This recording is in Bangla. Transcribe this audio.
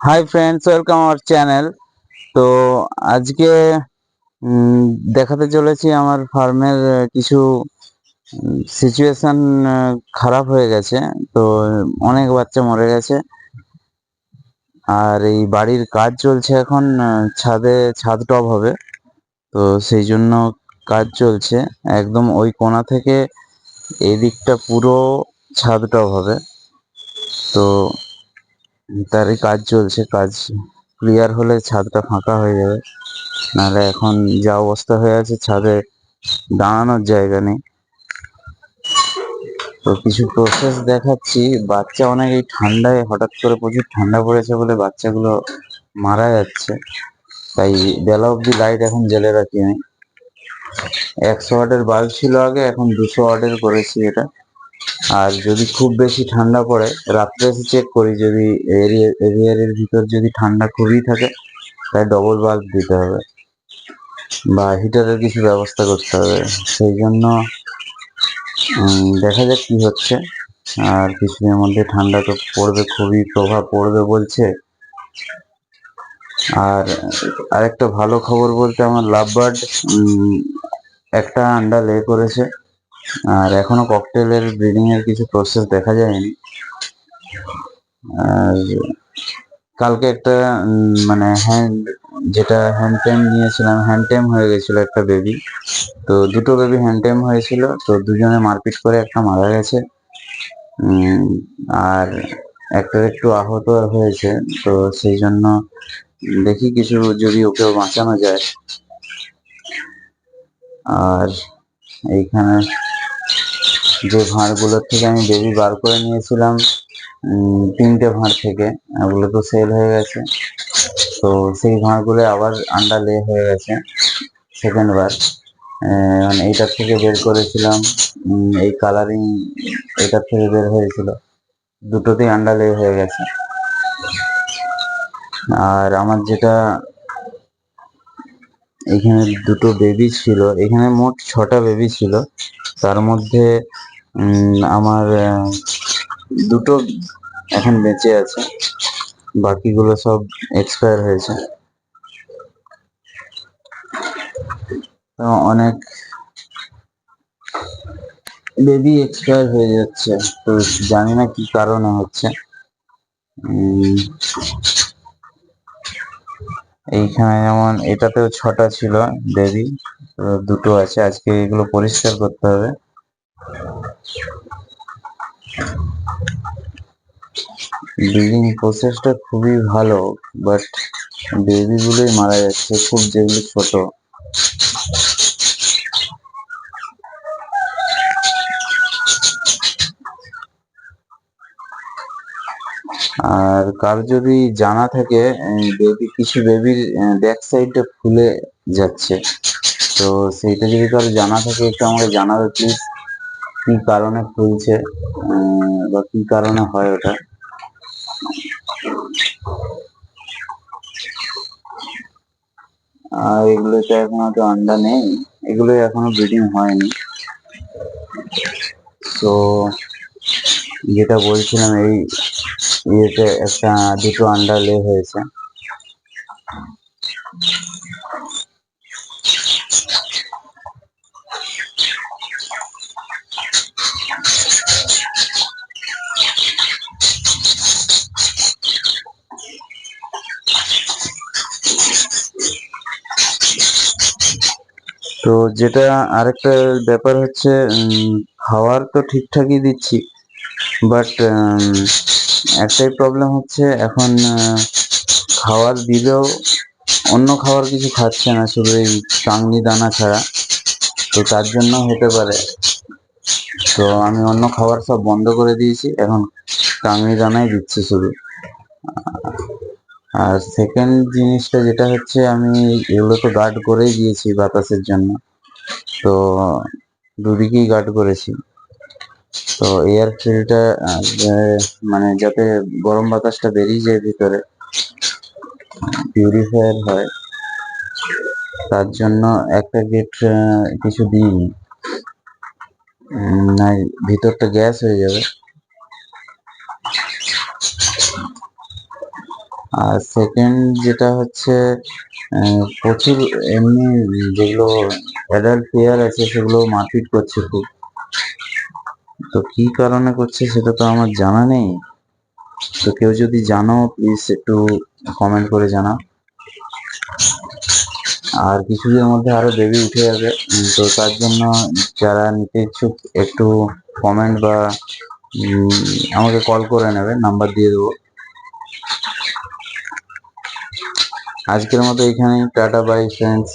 Hi friends, welcome our channel. তো আজকে উম, দেখাতে চলেছি আমার ফার্মের কিছু সিচুয়েশন খারাপ হয়ে গেছে। তো অনেক বাচ্চা মরে গেছে। আর এই বাড়ির কাজ চলছে এখন, ছাদে ছাদ টব হবে। তো সেই জন্য কাজ চলছে। একদম ওই কোণা থেকে এই দিকটা পুরো ছাদ টব হবে। তো তারই কাজ চলছে। কাজ ক্লিয়ার হলে ছাদটা ফাঁকা হয়ে যাবে। নাহলে এখন যা অবস্থা হয়ে আছে, ছাদে দাঁড়ানোর জায়গা নেই। তো কিছু প্রসেস দেখাচ্ছি। বাচ্চা অনেক এই ঠান্ডায়, হঠাৎ করে প্রচুর ঠান্ডা পড়েছে বলে বাচ্চাগুলো মারা যাচ্ছে। তাই বেলা অবধি লাইট এখন জ্বেলে রাখি আমি। 100 ওয়াটের বাল্ব ছিল আগে, এখন 200 ওয়াটের করেছি এটা। আর যদি খুব বেশি ঠান্ডা পড়ে, রাত্রে এসে চেক করি, যদি এরিয়ার ভিতর যদি ঠান্ডা খুবই থাকে, তাই ডবল বাল্ব দিতে হবে বা হিটারের কিছু ব্যবস্থা করতে হবে। সেই জন্য দেখা যাক কি হচ্ছে। আর কিছুদিনের মধ্যে ঠান্ডা তো পড়বে, খুবই প্রভাব পড়বে বলছে। আর আরেকটা ভালো খবর বলতে, আমার লাভ বার্ড একটা আন্ডা লে করেছে। আর এখনো ককটেলের ব্রিডিং এর কিছু প্রসেস দেখা যায়নি। আর কালকে একটা মানে যেটা হ্যান্ড টেম নিয়েছিলাম, হ্যান্ড টেম হয়ে গেছিল একটা বেবি। তো দুটো বেবি হ্যান্ড টেম হয়েছিল, তো দুজনে মারপিট করে একটা মারা গেছে। আর একটার একটু আহত হয়েছে। তো সেই জন্য দেখি কিছু যদি ওকেও বাঁচানো যায়। আর এইখানে যে ভাঁড়গুলোর থেকে আমি বেবি বার করে নিয়েছিলাম, 3টে ভাঁড় থেকে, ওগুলো তো সেল হয়ে গেছে। তো সেই ভাঁড়গুলো আবার আন্ডা লে হয়ে গেছে সেকেন্ড বার। মানে এইটার থেকে বের করেছিলাম, এই কালারিং এটার থেকে বের হয়েছিল, দুটোতেই আন্ডা লে হয়ে গেছে। আর আমার যেটা এখানে দুটো বেবি ছিল, এখানে মোট 6টা বেবি ছিল। তার মধ্যে আমার দুটো এখন বেঁচে আছে, বাকিগুলো সব এক্সপায়ার হয়েছে। তো অনেক বেবি এক্সপায়ার হয়ে যাচ্ছে। তো জানি না কি কারণে হচ্ছে। এইখানে যেমন এটাতেও 6টা ছিল বেবি, দুটো আছে। আজকে এগুলো পরিষ্কার করতে হবে। ব্রিডিং প্রসেসটা খুবই ভালো, বাট বেবিগুলোই মারা যাচ্ছে, খুব যেগুলো ছোট। আর কার যদি জানা থাকে, বেবি কিছু বেবির ব্যাক সাইডটা ফুলে যাচ্ছে, তো সেইটা যদি কারো জানা থাকে একটু আমাকে জানাবে প্লিজ। কি কারণে ফুলছে বা কি কারণে হয় ওটা। আর এগুলোতে এখনো তো আন্ডা নেই, এগুলো এখনো ব্রিডিং হয়নি। তো যেটা বলছিলাম, এই ইয়েতে দুটো আন্ডা লে হয়েছে। তো যেটা আরেকটা ব্যাপার হচ্ছে, খাবার তো ঠিকঠাকই দিচ্ছি, বাট একটাই প্রবলেম হচ্ছে এখন, খাবার দিলেও অন্য খাবার কিছু খাচ্ছে না, শুধু এই কাংনি দানা ছাড়া। তো তার জন্য হতে পারে। তো আমি অন্য খাবার সব বন্ধ করে দিয়েছি, এখন কাংনি দানাই দিচ্ছি শুধু। আর সেকেন্ড জিনিসটা যেটা হচ্ছে, আমি এগুলো তো গার্ড করেই দিয়েছি বাতাসের জন্য। তো দুদিকেই গার্ড করেছি। তো এয়ার ফিল্টার, মানে যাতে গরম বাতাসটা বেরিয়ে যায় ভিতরে, পিউরিফায়ার হয়, তার জন্য একটা গেট কিছু দিইনি, না ভিতরটা গ্যাস হয়ে যাবে। আর সেকেন্ড যেটা হচ্ছে প্রচুর এমনি যেগুলো অ্যাডাল্ট পেয়ার আছে সেগুলো মারপিট করছে খুব। তো কি কারণে করছে সেটা তো আমার জানা নেই। তো কেউ যদি জানো প্লিজ একটু কমেন্ট করে জানাও। আর কিছুদিনের মধ্যে আরো বেবি উঠে যাবে, তো তার জন্য যারা নিতে ইচ্ছুক একটু কমেন্ট বা আমাকে কল করে নেবে, নাম্বার দিয়ে দেবো। আজকের মতো এখানেই, টাটা বাই ফ্রেন্ডস।